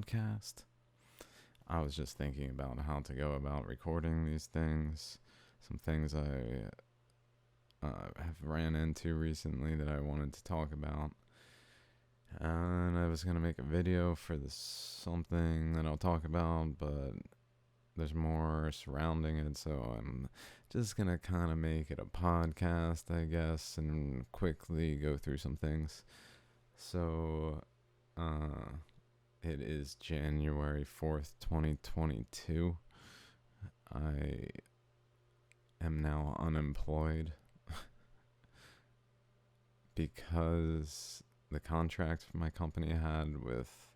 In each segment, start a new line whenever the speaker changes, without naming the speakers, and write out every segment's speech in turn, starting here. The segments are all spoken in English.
podcast. I was just thinking about how to go about recording these things. Some things I have ran into recently that I wanted to talk about. And I was going to make a video for this something that I'll talk about, but there's more surrounding it, so I'm just going to kind of make it a podcast, I guess, and quickly go through some things. So, it is January 4th, 2022. I am now unemployed because the contract my company had with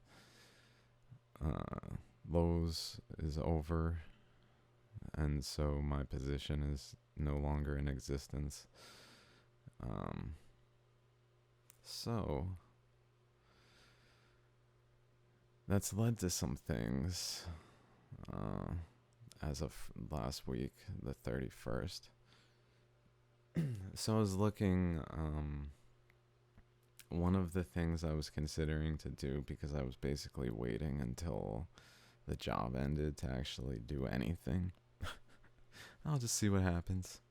Lowe's is over, and so my position is no longer in existence. So that's led to some things as of last week, the 31st. So I was looking, one of the things I was considering to do, because I was basically waiting until the job ended to actually do anything. I'll just see what happens.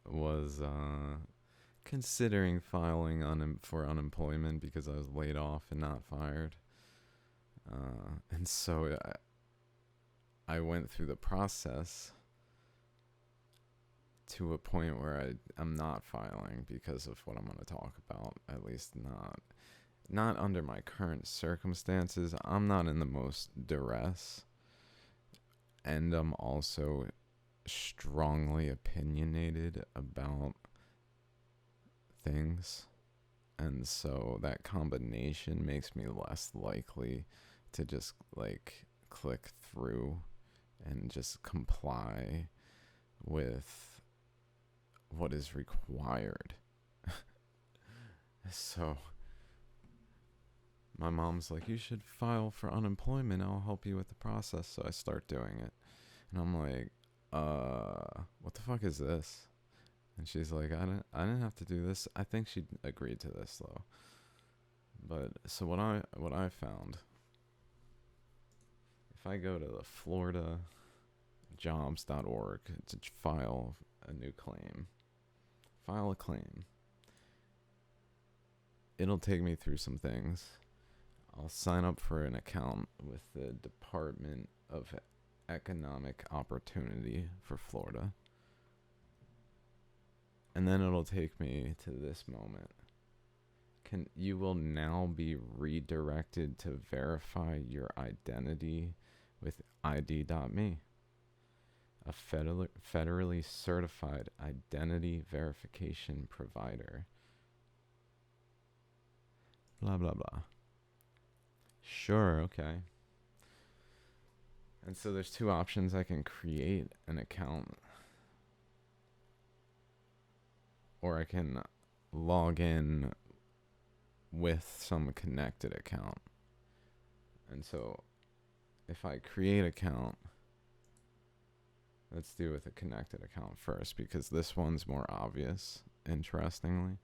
Was considering filing for unemployment because I was laid off and not fired. And so I went through the process to a point where I'm not filing because of what I'm going to talk about, at least not under my current circumstances. I'm not in the most duress, and I'm also strongly opinionated about things, and so that combination makes me less likely to just click through and just comply with what is required. So my mom's like, you should file for unemployment, I'll help you with the process. So I start doing it, and I'm like, what the fuck is this? And she's like, I didn't have to do this. I think she agreed to this though. But so what I found, if I go to the floridajobs.org to file a new claim, file a claim, it'll take me through some things. I'll sign up for an account with the Department of Economic Opportunity for Florida. And then it'll take me to this moment. You will now be redirected to verify your identity with ID.me, a federally certified identity verification provider. Blah, blah, blah. Sure, okay. And so there's two options. I can create an account, or I can log in with some connected account. And so if I create an account, let's do with a connected account first, because this one's more obvious, interestingly.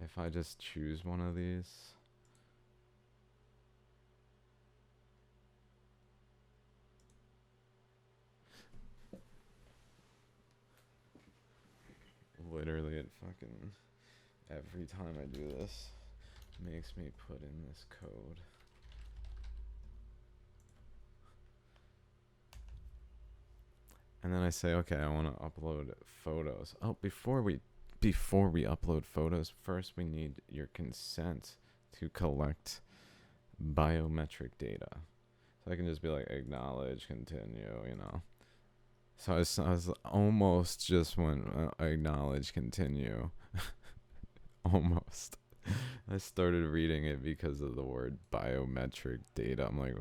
If I just choose one of these, literally it fucking, every time I do this, makes me put in this code. And then I say, okay, I want to upload photos. Oh, before we upload photos, first we need your consent to collect biometric data. So I can just be like, acknowledge, continue, you know. So I was almost just went acknowledge, continue. Almost. I started reading it because of the word biometric data. I'm like,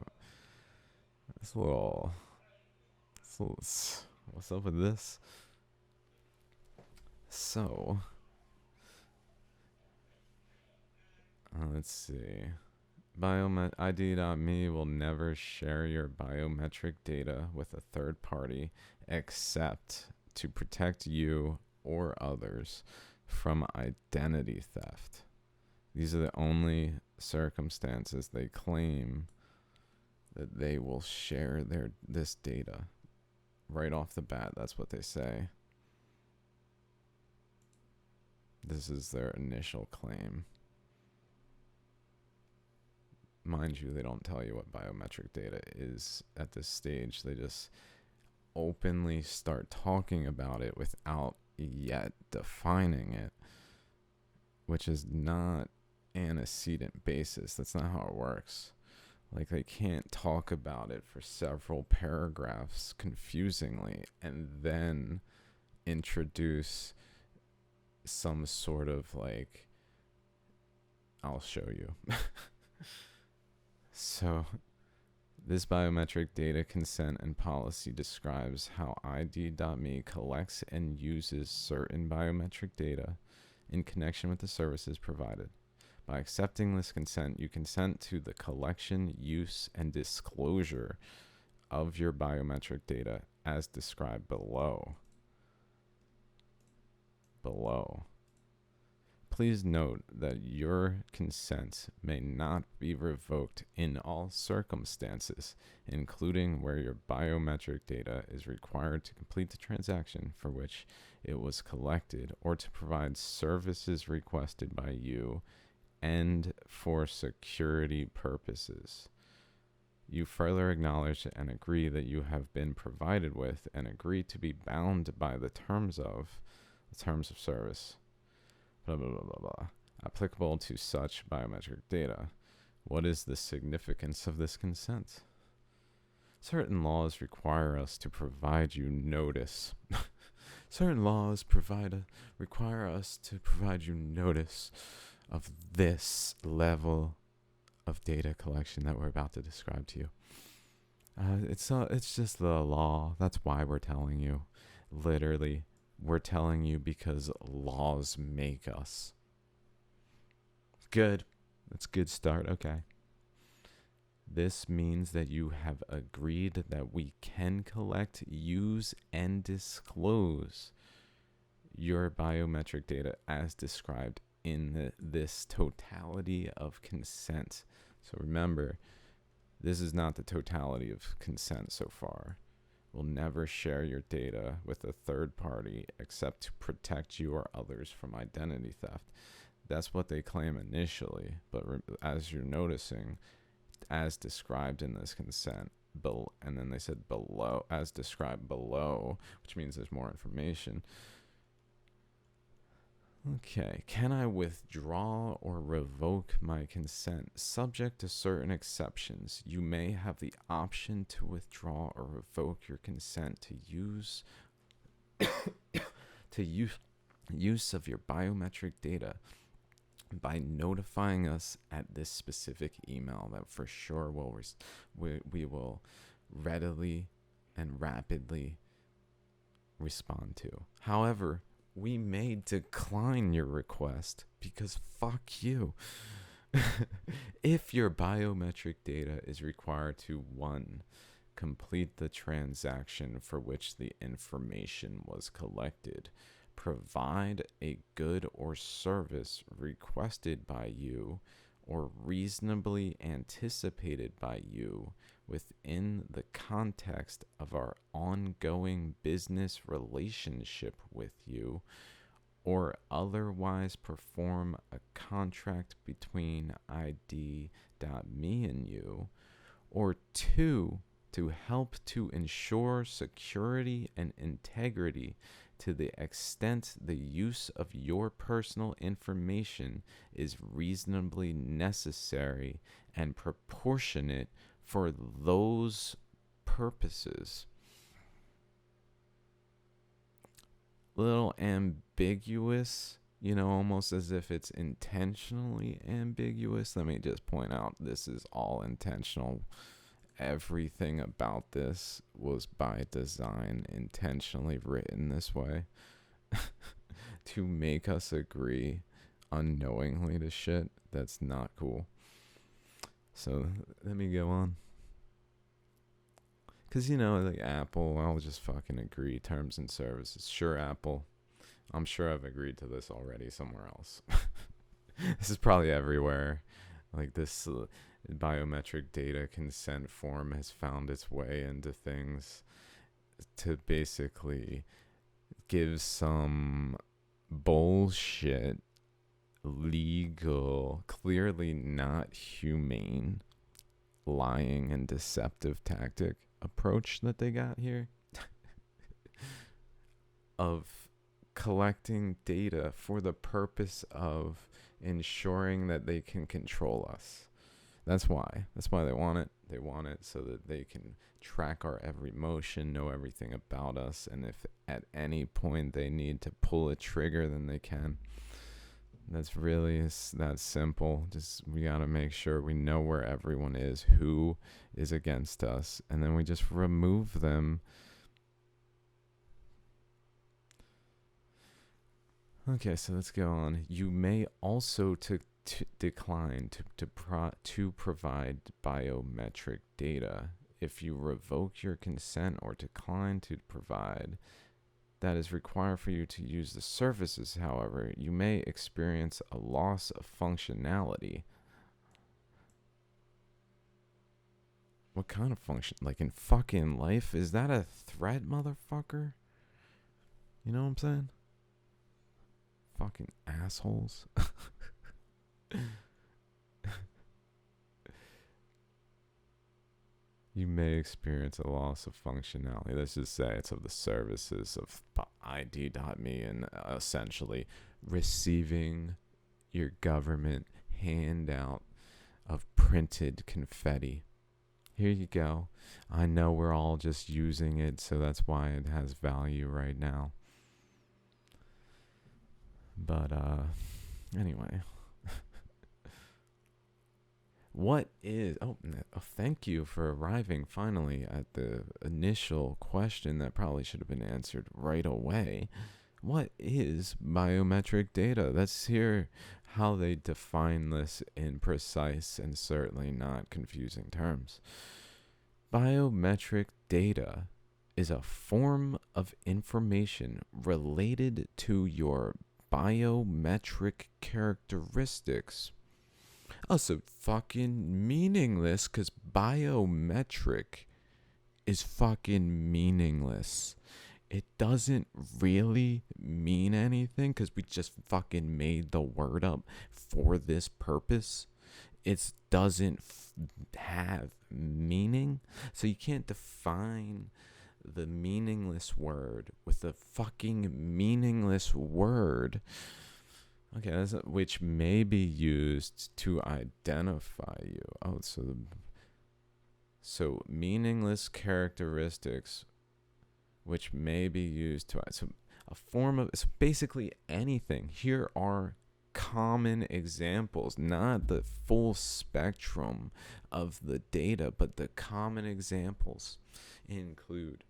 it's a little, what's up with this? So, let's see. ID.me will never share your biometric data with a third party except to protect you or others from identity theft. These are the only circumstances they claim that they will share this data. Right off the bat, that's what they say. This is their initial claim. Mind you, they don't tell you what biometric data is at this stage. They just openly start talking about it without yet defining it, which is not antecedent basis. That's not how it works. Like, they can't talk about it for several paragraphs confusingly and then introduce some sort of like, I'll show you. So this biometric data consent and policy describes how ID.me collects and uses certain biometric data in connection with the services provided. By accepting this consent, you consent to the collection, use, and disclosure of your biometric data as described below. Please note that your consent may not be revoked in all circumstances, including where your biometric data is required to complete the transaction for which it was collected or to provide services requested by you and for security purposes. You further acknowledge and agree that you have been provided with and agree to be bound by the terms of service. Blah, blah, blah, blah, blah, applicable to such biometric data. What is the significance of this consent? Certain laws require us to provide you notice. Certain laws require us to provide you notice of this level of data collection that we're about to describe to you. It's just the law. That's why we're telling you. Literally. We're telling you because laws make us. Good. That's a good start. Okay. This means that you have agreed that we can collect, use, and disclose your biometric data as described in this totality of consent. So remember, this is not the totality of consent so far. Will never share your data with a third party except to protect you or others from identity theft. That's what they claim initially, but as you're noticing, as described in this consent, and then they said below, as described below, which means there's more information. Okay, can I withdraw or revoke my consent? Subject to certain exceptions, you may have the option to withdraw or revoke your consent to use use of your biometric data by notifying us at this specific email that for sure we will readily and rapidly respond to. However, we may decline your request because fuck you. If your biometric data is required to 1. Complete the transaction for which the information was collected, provide a good or service requested by you or reasonably anticipated by you within the context of our ongoing business relationship with you, or otherwise perform a contract between ID.me and you, or 2, to help to ensure security and integrity to the extent the use of your personal information is reasonably necessary and proportionate for those purposes. Little ambiguous, almost as if it's intentionally ambiguous. Let me just point out, this is all intentional. Everything about this was by design, intentionally written this way to make us agree unknowingly to shit that's not cool. So let me go on. Because, like Apple, I'll just fucking agree. Terms and services. Sure, Apple. I'm sure I've agreed to this already somewhere else. This is probably everywhere. Like this biometric data consent form has found its way into things to basically give some bullshit, legal, clearly not humane, lying and deceptive tactic approach that they got here of collecting data for the purpose of ensuring that they can control us. That's why. That's why they want it. They want it so that they can track our every motion, know everything about us, and if at any point they need to pull a trigger, then they can. That's really that simple. Just we got to make sure we know where everyone is, who is against us, and then we just remove them. Okay, so let's go on. You may also decline to provide biometric data if you revoke your consent or decline to provide that is required for you to use the services. However, you may experience a loss of functionality. What kind of function? Like in fucking life? Is that a threat, motherfucker? You know what I'm saying? Fucking assholes. You may experience a loss of functionality. Let's just say it's of the services of ID.me and essentially receiving your government handout of printed confetti. Here you go. I know we're all just using it, so that's why it has value right now. But anyway. What is... Oh, thank you for arriving finally at the initial question that probably should have been answered right away. What is biometric data? Let's hear how they define this in precise and certainly not confusing terms. Biometric data is a form of information related to your biometric characteristics. Oh, so fucking meaningless, because biometric is fucking meaningless. It doesn't really mean anything because we just fucking made the word up for this purpose. It doesn't have meaning. So you can't define the meaningless word with a fucking meaningless word. Okay, which may be used to identify you. Oh, so meaningless characteristics, which may be used to a form of. So basically anything. Here are common examples, not the full spectrum of the data, but the common examples include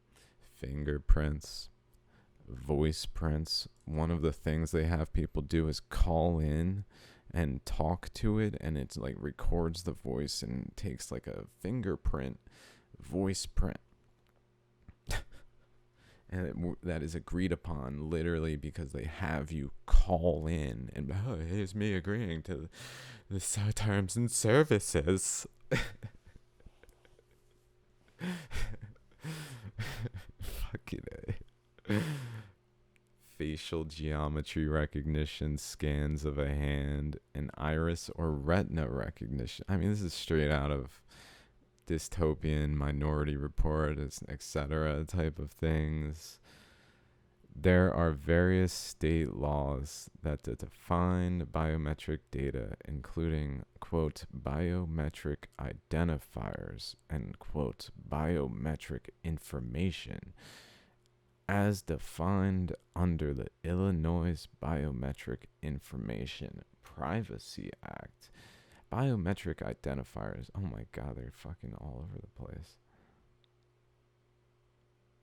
fingerprints, voice prints. One of the things they have people do is call in and talk to it, and it's like records the voice and takes like a fingerprint voice print. And that is agreed upon literally because they have you call in and here's me agreeing to the terms and services. Fucking A. Facial geometry recognition, scans of a hand, and iris or retina recognition. I mean, this is straight out of dystopian Minority Report, etc. type of things. There are various state laws that define biometric data, including, quote, biometric identifiers and, quote, biometric information, as defined under the Illinois Biometric Information Privacy Act. Biometric identifiers, oh my god, they're fucking all over the place.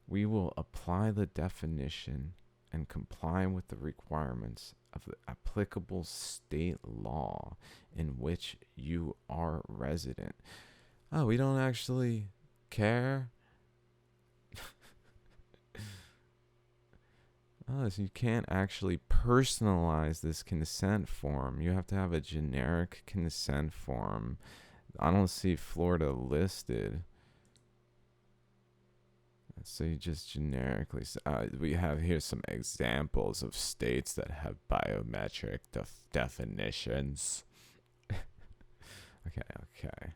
We will apply the definition and comply with the requirements of the applicable state law in which you are resident. Oh, we don't actually care? Oh, so you can't actually personalize this consent form. You have to have a generic consent form. I don't see Florida listed. So you just generically, we have here some examples of states that have biometric definitions. Okay.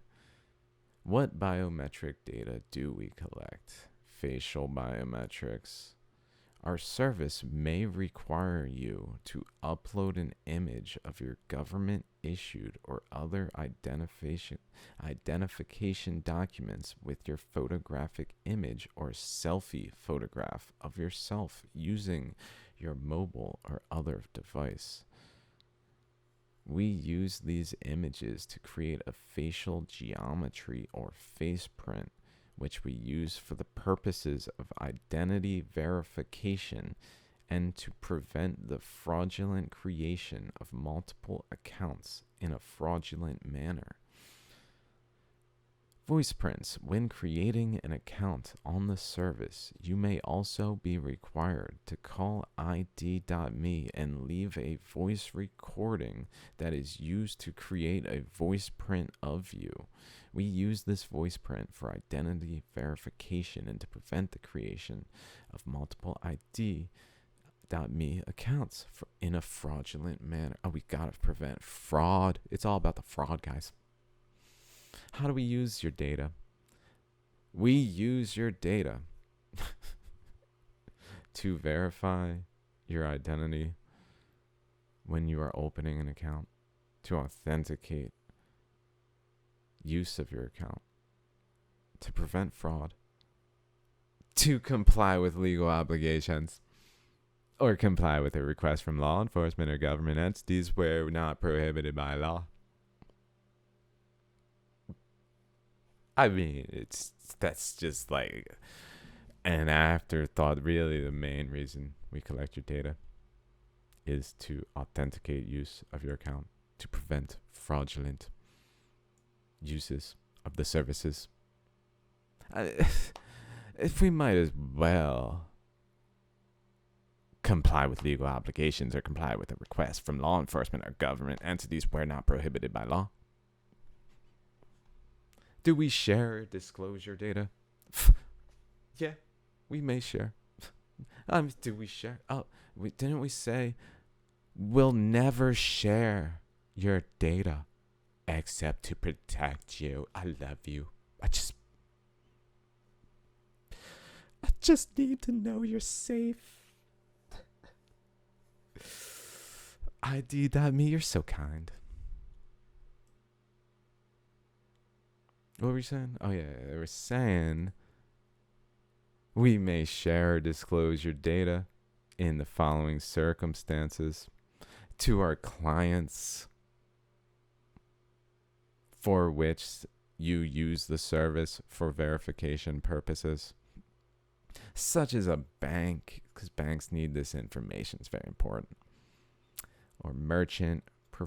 What biometric data do we collect? Facial biometrics. Our service may require you to upload an image of your government issued or other identification documents with your photographic image or selfie photograph of yourself using your mobile or other device. We use these images to create a facial geometry or face print, which we use for the purposes of identity verification and to prevent the fraudulent creation of multiple accounts in a fraudulent manner. Voice prints. When creating an account on the service, you may also be required to call ID.me and leave a voice recording that is used to create a voice print of you. We use this voice print for identity verification and to prevent the creation of multiple ID.me accounts in a fraudulent manner. Oh, we gotta prevent fraud. It's all about the fraud, guys. How do we use your data? We use your data to verify your identity when you are opening an account, to authenticate use of your account, to prevent fraud, to comply with legal obligations, or comply with a request from law enforcement or government entities where not prohibited by law. I mean, that's just like an afterthought. Really, the main reason we collect your data is to authenticate use of your account, to prevent fraudulent uses of the services. If we might as well comply with legal obligations or comply with a request from law enforcement or government entities where not prohibited by law. Do we share disclosure data? Yeah, we may share. Do we share? Oh, didn't we say we'll never share your data except to protect you? I love you. I just need to know you're safe. ID.me, you're so kind. What were you saying? Oh, yeah. They were saying we may share or disclose your data in the following circumstances to our clients for which you use the service for verification purposes, such as a bank, because banks need this information. It's very important. Or merchant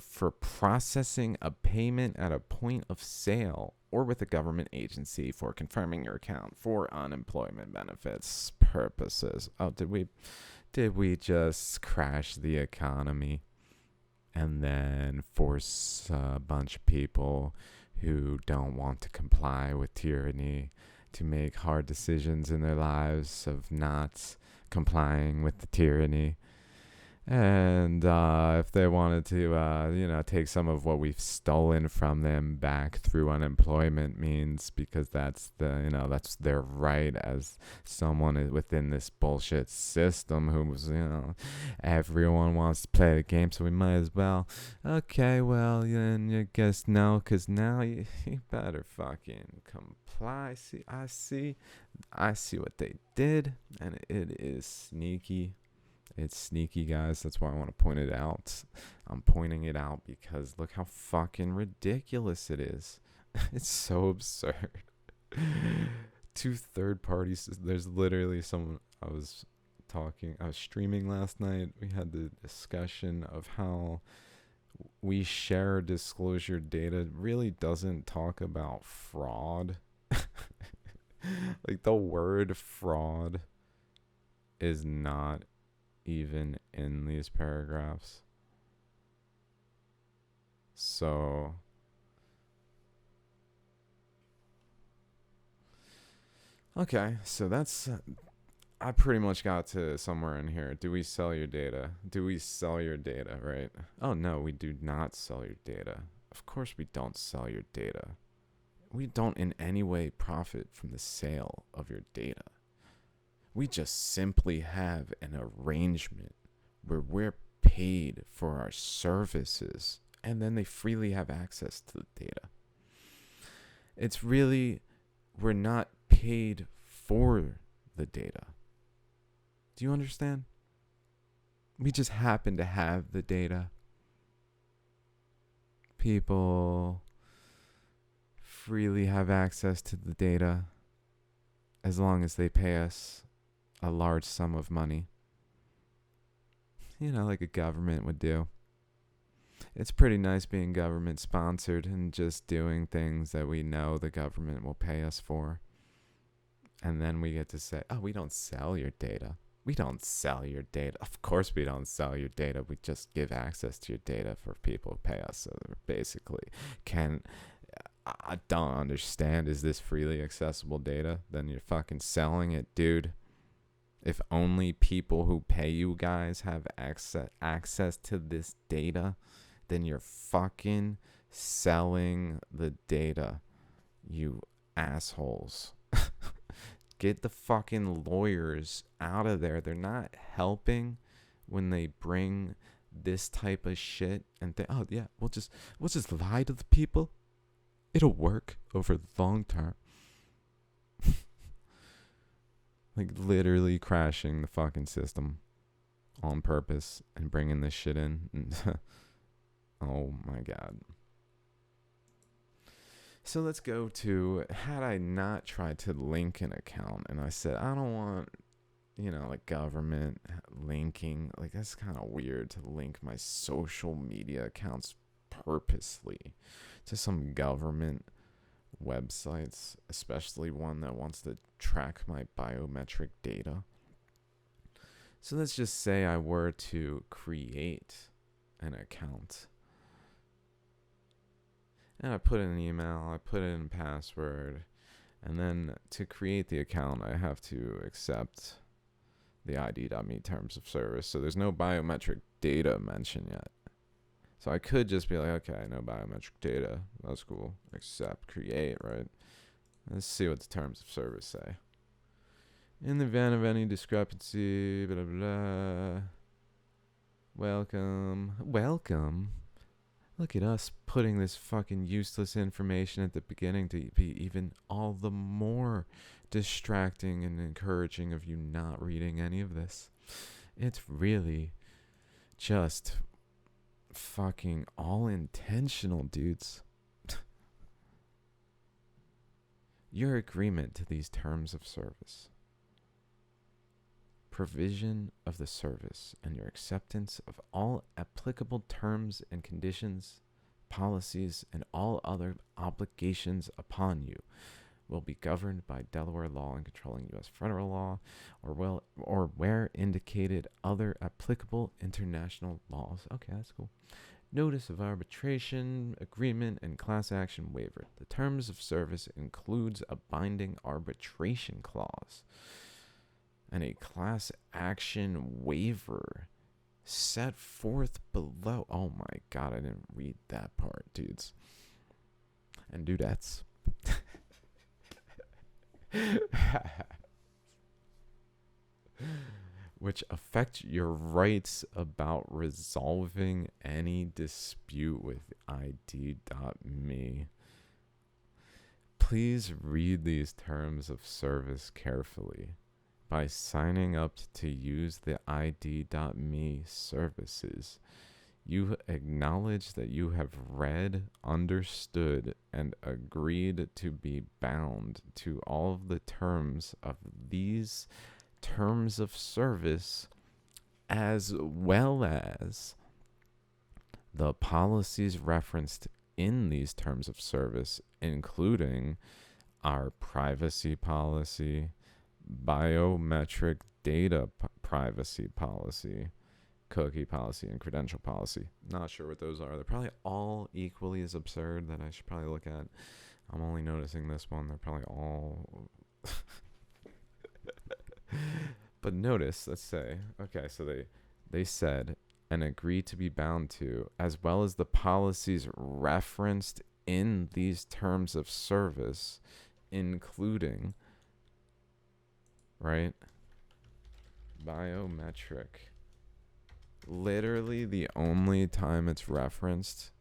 for processing a payment at a point of sale or with a government agency for confirming your account for unemployment benefits purposes. Oh, did we just crash the economy and then force a bunch of people who don't want to comply with tyranny to make hard decisions in their lives of not complying with the tyranny? And if they wanted to, take some of what we've stolen from them back through unemployment means, because that's that's their right as someone within this bullshit system who's, everyone wants to play the game, so we might as well. Okay, well, then you guess no, because now you better fucking comply. I see what they did, and it is sneaky. It's sneaky, guys. That's why I want to point it out. I'm pointing it out because look how fucking ridiculous it is. It's so absurd. 2 third parties. There's literally someone I was streaming last night. We had the discussion of how we share disclosure data really doesn't talk about fraud. Like the word fraud is not even in these paragraphs. So okay, so that's I pretty much got to somewhere in here. Do we sell your data? Do we sell your data, right? Oh no, we do not sell your data. Of course we don't sell your data. We don't in any way profit from the sale of your data. We just simply have an arrangement where we're paid for our services and then they freely have access to the data. It's really, we're not paid for the data. Do you understand? We just happen to have the data. People freely have access to the data as long as they pay us a large sum of money. You know, like a government would do. It's pretty nice being government sponsored and just doing things that we know the government will pay us for. And then we get to say, oh, we don't sell your data. We don't sell your data. Of course we don't sell your data. We just give access to your data for people who pay us. So basically, I don't understand. Is this freely accessible data? Then you're fucking selling it, dude. If only people who pay you guys have access to this data, then you're fucking selling the data, you assholes. Get the fucking lawyers out of there. They're not helping when they bring this type of shit and think, oh yeah, we'll just lie to the people. It'll work over the long term. Like literally crashing the fucking system on purpose and bringing this shit in. Oh my God. So let's go to, had I not tried to link an account and I said, I don't want, like government linking. Like that's kind of weird to link my social media accounts purposely to some government websites, especially one that wants to track my biometric data. So let's just say I were to create an account. And I put in an email, I put in a password, and then to create the account, I have to accept the ID.me terms of service. So there's no biometric data mentioned yet. So I could just be like, okay, no biometric data. That's cool. Accept, create, right? Let's see what the terms of service say. In the event of any discrepancy, blah, blah, blah. Welcome. Look at us putting this fucking useless information at the beginning to be even all the more distracting and encouraging of you not reading any of this. It's really just fucking all intentional, dudes. Your agreement to these terms of service, provision of the service, and your acceptance of all applicable terms and conditions, policies, and all other obligations upon you will be governed by Delaware law and controlling U.S. federal law, or where indicated other applicable international laws. Okay, that's cool. Notice of arbitration, agreement, and class action waiver. The terms of service includes a binding arbitration clause and a class action waiver set forth below. Oh my God, I didn't read that part, dudes and dudettes. Which affect your rights about resolving any dispute with ID.me. Please read these terms of service carefully. By signing up to use the ID.me services, you acknowledge that you have read, understood, and agreed to be bound to all of the terms of these terms of service, as well as the policies referenced in these terms of service, including our privacy policy, biometric data privacy policy, cookie policy, and credential policy. Not sure what those are. They're probably all equally as absurd that I should probably look at. I'm only noticing this one. They're probably all... But notice, let's say, okay, so they said, and agree to be bound to, as well as the policies referenced in these terms of service, including, right, biometric. Literally the only time it's referenced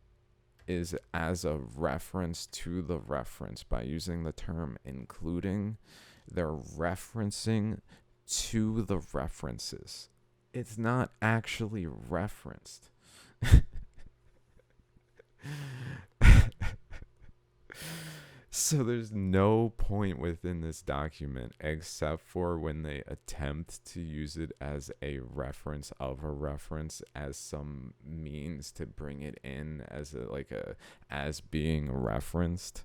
is as a reference to the reference. By using the term including, they're referencing to the references. It's not actually referenced. So there's no point within this document except for when they attempt to use it as a reference of a reference, as some means to bring it in as as being referenced,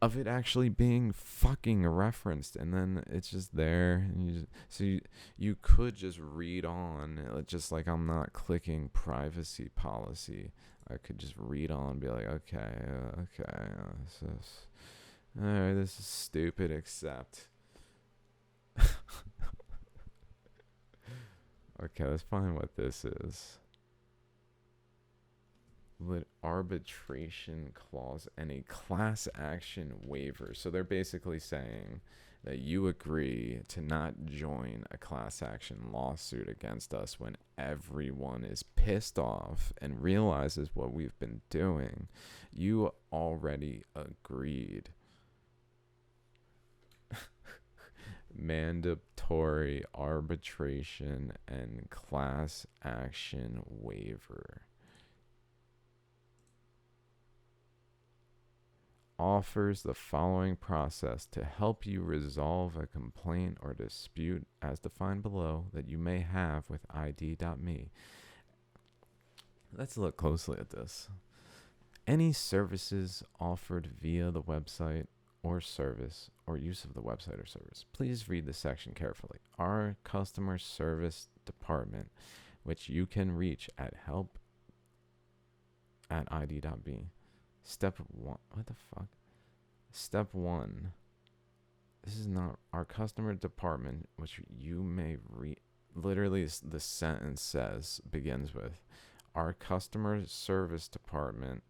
of it actually being fucking referenced, and then it's just there. And you could just read on, just like I'm not clicking privacy policy. I could just read on and be like, okay, this is stupid, except. Okay, let's find what this is. Arbitration clause and a class action waiver. So they're basically saying that you agree to not join a class action lawsuit against us when everyone is pissed off and realizes what we've been doing. You already agreed. Mandatory arbitration and class action waiver. Offers the following process to help you resolve a complaint or dispute as defined below that you may have with ID.me. Let's look closely at this. Any services offered via the website or service or use of the website or service. Please read the section carefully. Our customer service department, which you can reach at help@id.me. Step 1. What the fuck? Step 1. This is not our customer department, which you may read. Literally, the sentence begins with, our customer service department,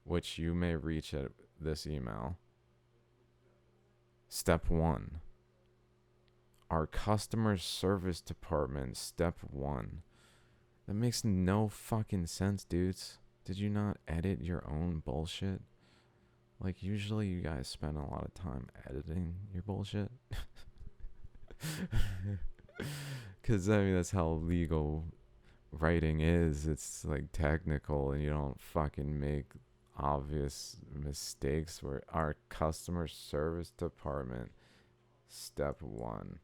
which you may reach at this email. Step 1. Our customer service department, step 1. That makes no fucking sense, dudes. Did you not edit your own bullshit? Like, usually you guys spend a lot of time editing your bullshit. Because, I mean, that's how legal writing is. It's, like, technical, and you don't fucking make obvious mistakes. Where our customer service department, step 1.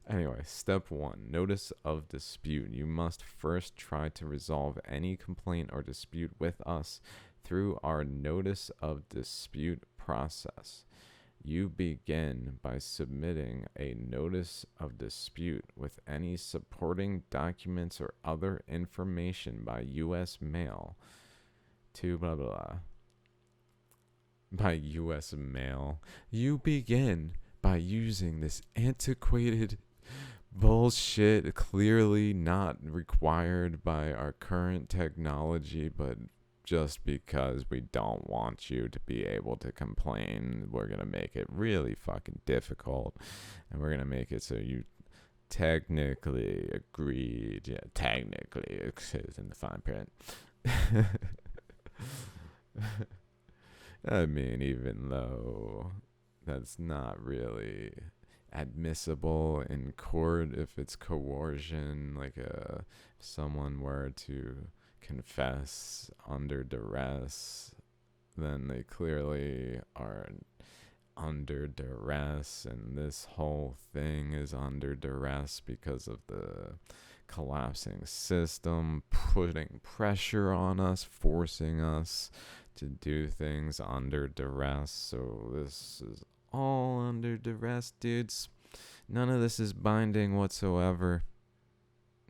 Anyway, step 1, notice of dispute. You must first try to resolve any complaint or dispute with us through our notice of dispute process. You begin by submitting a notice of dispute with any supporting documents or other information by U.S. mail to blah, blah, blah. By U.S. mail. You begin by using this antiquated bullshit, clearly not required by our current technology, but just because we don't want you to be able to complain, we're going to make it really fucking difficult, and we're going to make it so you technically agreed. Yeah, technically, it says in the fine print. I mean, even though that's not really admissible in court, if it's coercion, like if someone were to confess under duress, then they clearly are under duress, and this whole thing is under duress because of the collapsing system putting pressure on us, forcing us to do things under duress. So this is all under duress, dudes. None of this is binding whatsoever.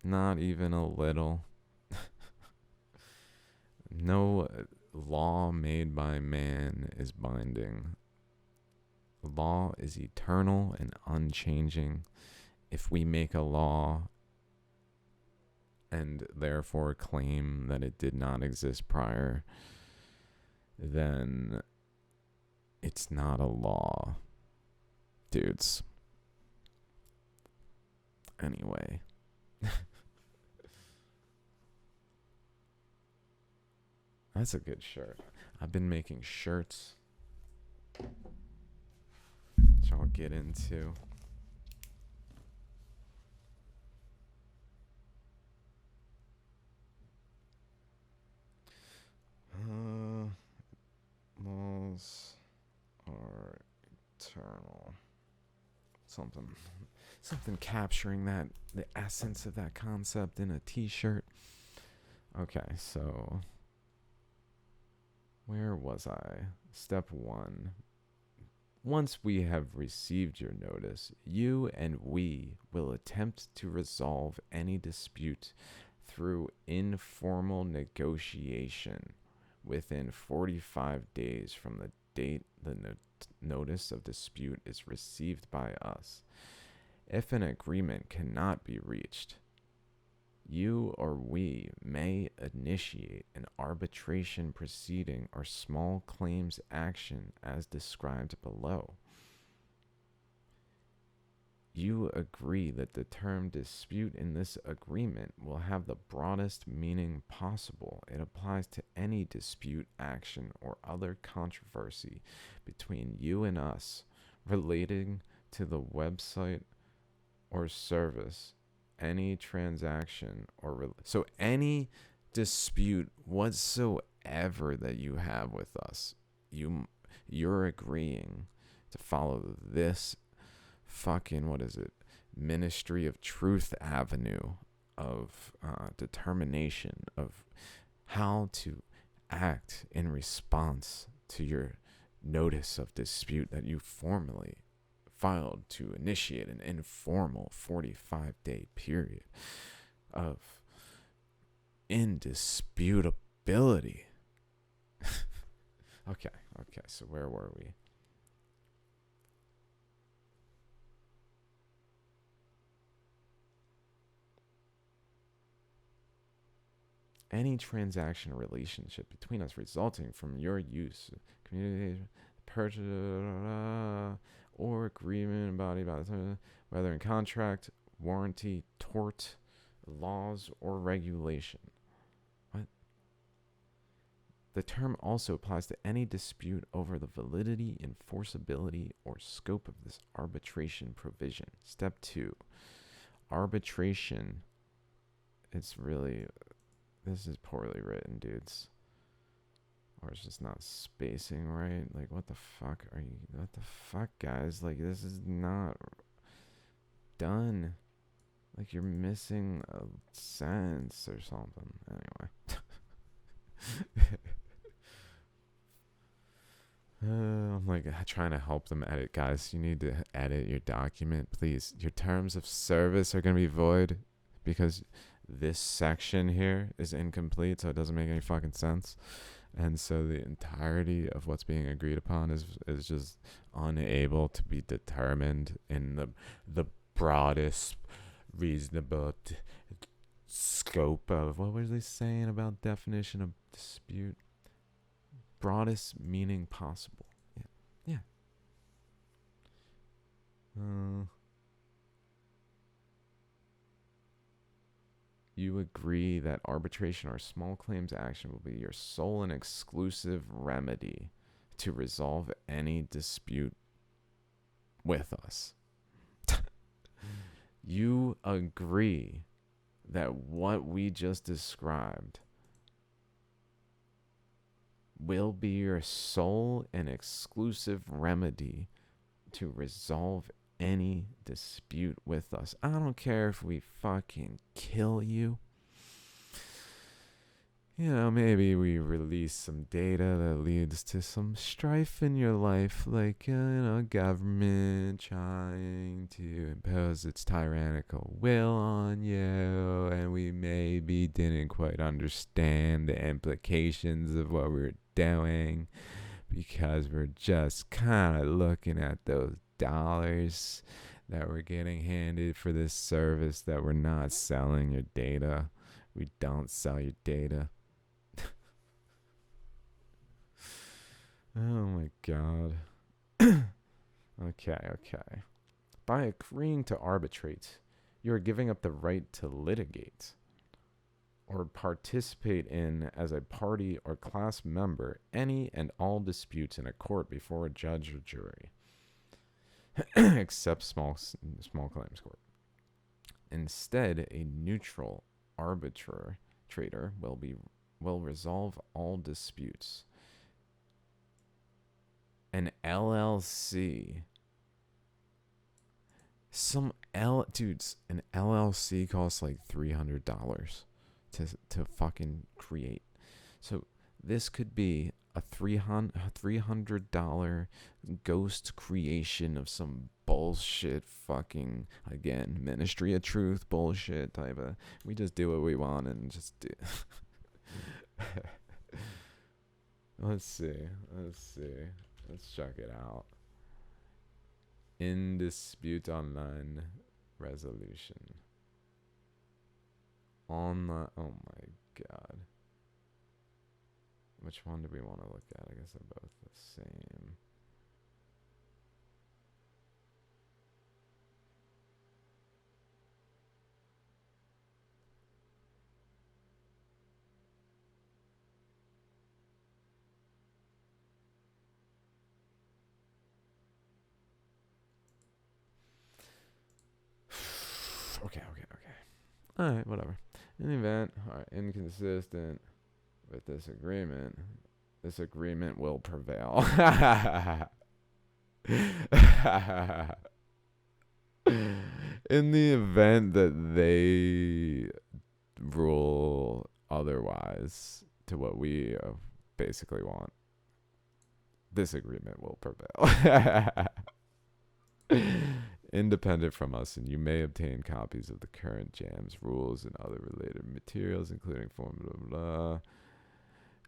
Not even a little. No law made by man is binding. Law is eternal and unchanging. If we make a law and therefore claim that it did not exist prior, then it's not a law, dudes. Anyway. That's a good shirt. I've been making shirts, which I'll get into. Laws are eternal. Something capturing that, the essence of that concept in a t-shirt. Okay, so where was I? Step 1. Once we have received your notice, you and we will attempt to resolve any dispute through informal negotiation within 45 days from the date the notice of dispute is received by us. If an agreement cannot be reached, you or we may initiate an arbitration proceeding or small claims action as described below. You agree that the term dispute in this agreement will have the broadest meaning possible. It applies to any dispute, action, or other controversy between you and us relating to the website or service, any transaction or so any dispute whatsoever that you have with us, you're agreeing to follow this fucking, what is it, Ministry of Truth avenue of determination of how to act in response to your notice of dispute that you formally filed to initiate an informal 45-day period of indisputability. Okay, so where were we? Any transaction or relationship between us resulting from your use, communication, purchase, or agreement embodied by whether in contract, warranty, tort, laws, or regulation. What? The term also applies to any dispute over the validity, enforceability, or scope of this arbitration provision. Step 2. Arbitration. It's really... This is poorly written, dudes. Or it's just not spacing right. Like, what the fuck are you... What the fuck, guys? Like, this is not done. Like, you're missing a sentence or something. Anyway. I'm like trying to help them edit. Guys, you need to edit your document, please. Your terms of service are going to be void because this section here is incomplete, so it doesn't make any fucking sense. And so the entirety of what's being agreed upon is just unable to be determined in the broadest reasonable scope of, what was they saying about definition of dispute? Broadest meaning possible. Yeah. You agree that arbitration or small claims action will be your sole and exclusive remedy to resolve any dispute with us. You agree that what we just described will be your sole and exclusive remedy to resolve any dispute with us. I don't care if we fucking kill you. maybe we release some data that leads to some strife in your life, like, government trying to impose its tyrannical will on you, and we maybe didn't quite understand the implications of what we were doing because we're just kind of looking at those dollars that we're getting handed for this service that we're not selling your data. We don't sell your data. Oh my god. Okay. By agreeing to arbitrate, you are giving up the right to litigate or participate in, as a party or class member, any and all disputes in a court before a judge or jury, except small claims court. Instead, a neutral arbitrator will resolve all disputes. An LLC. An LLC costs like $300 to fucking create. So this could be a $300 ghost creation of some bullshit fucking, again, Ministry of Truth bullshit type of, we just do what we want and just do. Let's see. Let's check it out. In dispute online resolution. Oh my god. Which one do we want to look at? I guess they're both the same. Okay. Alright, whatever. In the event, inconsistent with this agreement will prevail. In the event that they rule otherwise to what we basically want, this agreement will prevail. Independent from us, and you may obtain copies of the current jams, rules, and other related materials, including form blah blah.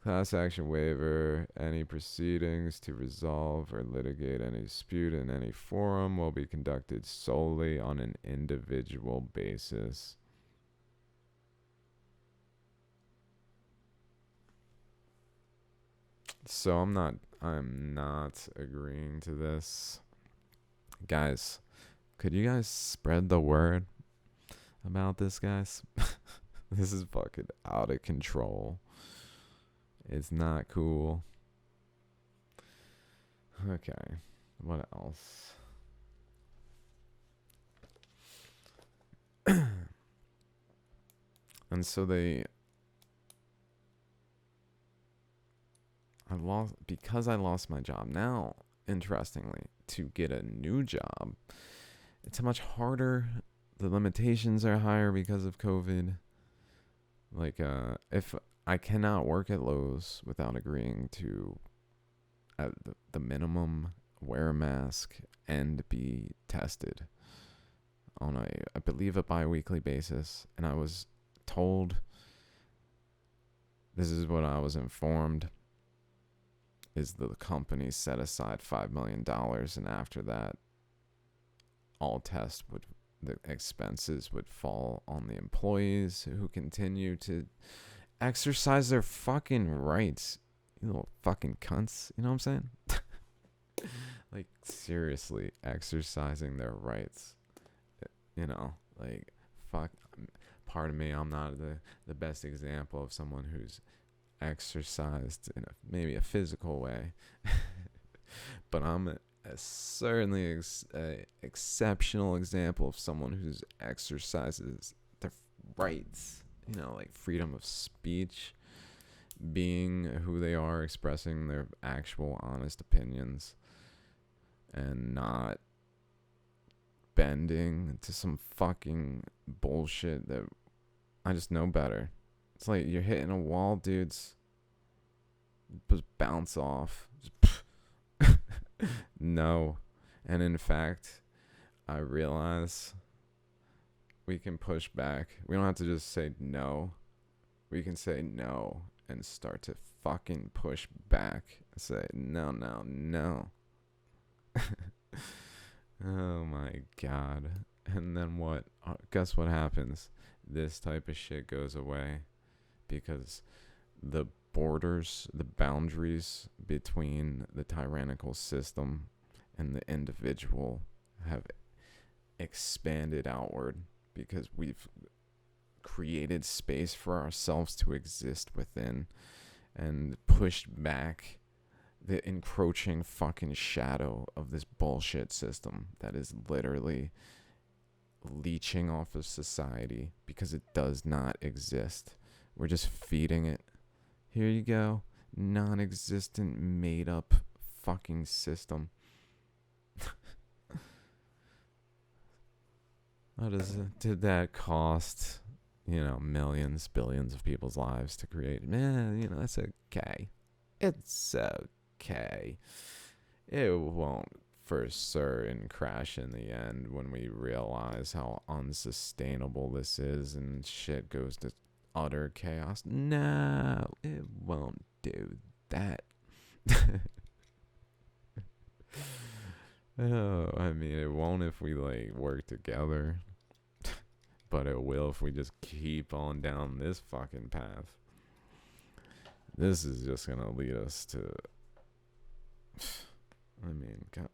Class action waiver. Any proceedings to resolve or litigate any dispute in any forum will be conducted solely on an individual basis. So I'm not agreeing to this. Guys, could you guys spread the word about this, guys? This is fucking out of control. It's not cool. Okay, what else? And so I lost my job. Now, interestingly, to get a new job, it's much harder. The limitations are higher because of COVID. Like, if I cannot work at Lowe's without agreeing to the minimum, wear a mask, and be tested on I believe a bi-weekly basis. And I was told, this is what I was informed, is the company set aside $5 million, and after that, all the expenses would fall on the employees who continue to exercise their fucking rights. You little fucking cunts. You know what I'm saying? Like, seriously, exercising their rights. Like, fuck. Pardon me, I'm not the best example of someone who's exercised in maybe a physical way. But I'm certainly an exceptional example of someone who's exercises their rights. Like freedom of speech, being who they are, expressing their actual honest opinions, and not bending to some fucking bullshit that I just know better. It's like you're hitting a wall, dudes. Just bounce off. Just no. And in fact, I realize we can push back. We don't have to just say no. We can say no and start to fucking push back. Say no, no, no. Oh my god. And then what? Guess what happens? This type of shit goes away because the borders, the boundaries between the tyrannical system and the individual have expanded outward because we've created space for ourselves to exist within and pushed back the encroaching fucking shadow of this bullshit system that is literally leeching off of society because it does not exist. We're just feeding it. Here you go. Non-existent, made-up fucking system. Did that cost, millions, billions of people's lives to create? That's okay. It's okay. It won't for certain crash in the end when we realize how unsustainable this is and shit goes to utter chaos. No, it won't do that. Oh, I mean, it won't if we work together, but it will if we just keep on down this fucking path. This is just gonna lead us to, I mean, God.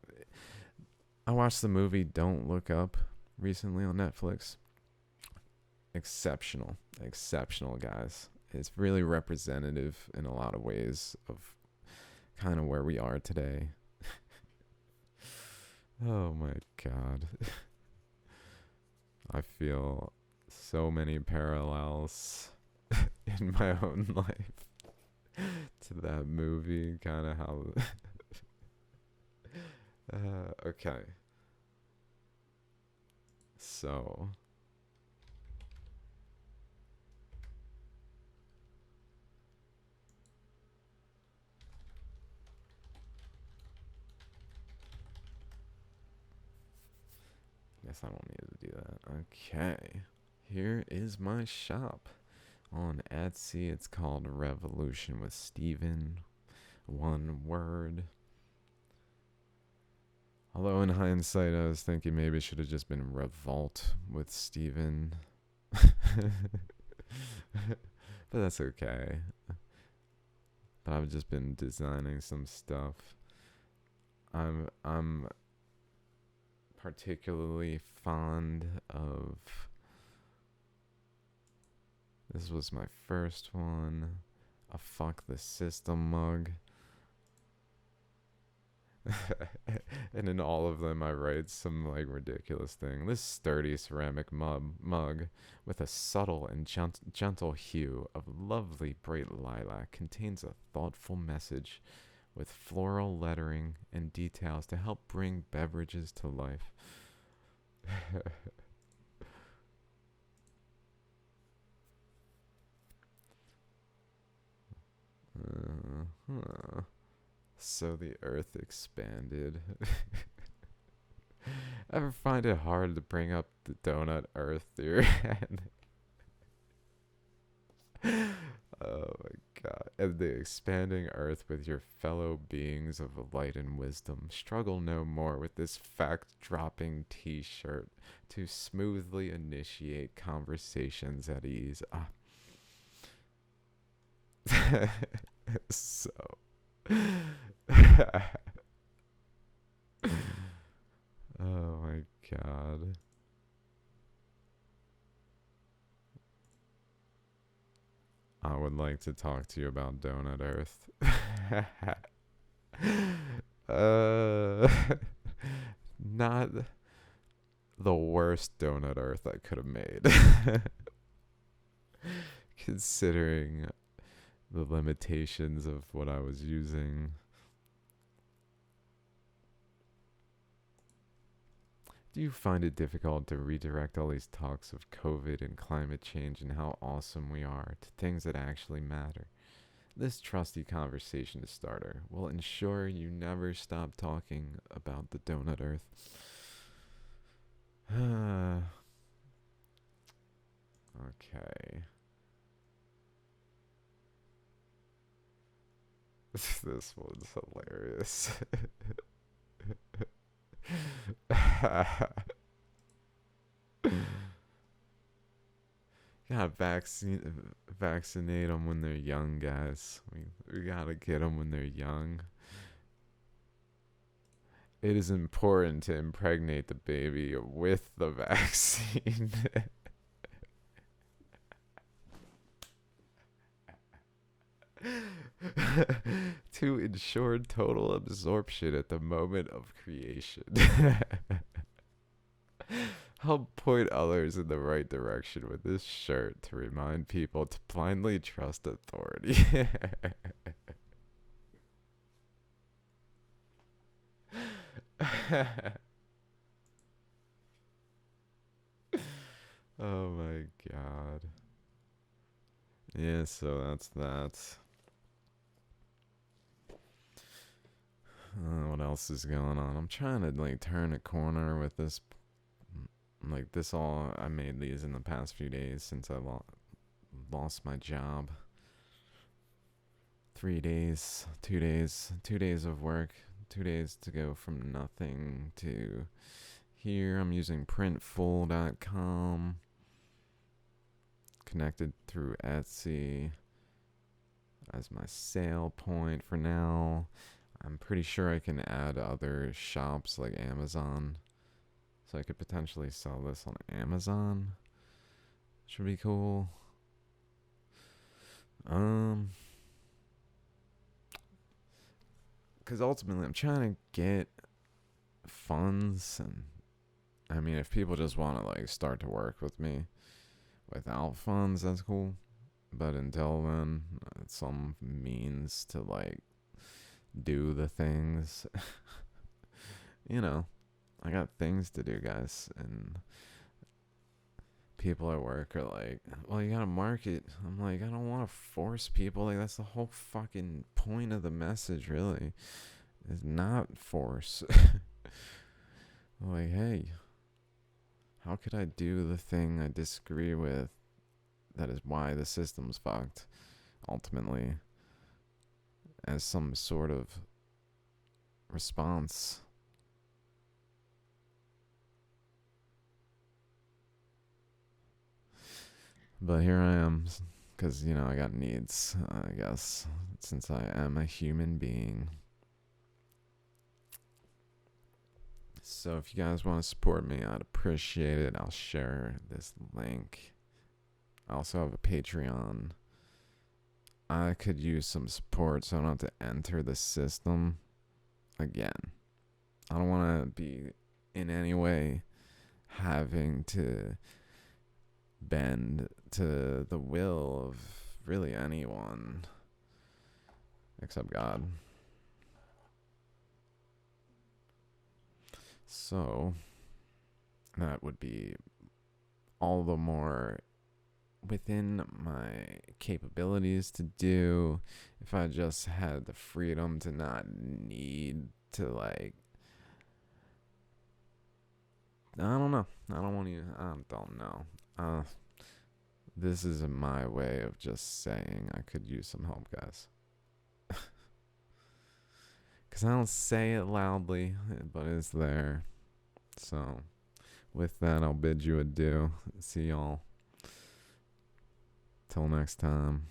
I watched the movie Don't Look Up recently on Netflix. Exceptional, guys. It's really representative in a lot of ways of kind of where we are today. Oh my god. I feel so many parallels in my own life to that movie, kind of how okay. So guess I don't need to do that. Okay. Here is my shop on Etsy. It's called RevolutionWithSteven. One word. Although in hindsight, I was thinking maybe it should have just been Revolt with Steven. But that's okay. But I've just been designing some stuff. I'm particularly fond of, this was my first one, a fuck the system mug. And in all of them I write some ridiculous thing. This sturdy ceramic mug with a subtle and gentle hue of lovely bright lilac contains a thoughtful message with floral lettering and details to help bring beverages to life. So the earth expanded. Ever find it hard to bring up the donut earth theory? Oh my god. And the expanding earth with your fellow beings of light and wisdom. Struggle no more with this fact-dropping t-shirt to smoothly initiate conversations at ease. So... Oh my god. I would like to talk to you about Donut Earth. Not the worst Donut Earth I could have made. Considering the limitations of what I was using. Do you find it difficult to redirect all these talks of COVID and climate change and how awesome we are to things that actually matter? This trusty conversation starter will ensure you never stop talking about the donut earth. Okay. This one's hilarious. Gotta vaccinate them when they're young, guys. We gotta get them when they're young. It is important to impregnate the baby with the vaccine. To ensure total absorption at the moment of creation. Help point others in the right direction with this shirt to remind people to blindly trust authority. Oh my god. Yeah, so that's that. What else is going on? I'm trying to like turn a corner with this. Like this all, I made these in the past few days since I lost my job. 3 days, 2 days, 2 days of work, 2 days to go from nothing to here. I'm using printful.com, connected through Etsy as my sale point for now. I'm pretty sure I can add other shops like Amazon. So I could potentially sell this on Amazon. Should be cool. Because ultimately I'm trying to get funds, and I mean, if people just want to like start to work with me without funds, that's cool. But until then, some means to like do the things. You know, I got things to do, guys, and people at work are like, well, you gotta market. I'm like, I don't want to force people. Like, that's the whole fucking point of the message, really, is not force. Like, hey, how could I do the thing I disagree with? That is why the system's fucked, ultimately, as some sort of response. But here I am, because, you know, I got needs, I guess, since I am a human being. So if you guys want to support me, I'd appreciate it. I'll share this link. I also have a Patreon. I could use some support so I don't have to enter the system again. I don't want to be in any way having to bend to the will of really anyone except God. So that would be all the more within my capabilities to do if I just had the freedom to not need to, like, I don't know. I don't want to. I don't know. This is my way of just saying I could use some help, guys. Because I don't say it loudly, but it's there. So, with that, I'll bid you adieu. See y'all. Till next time.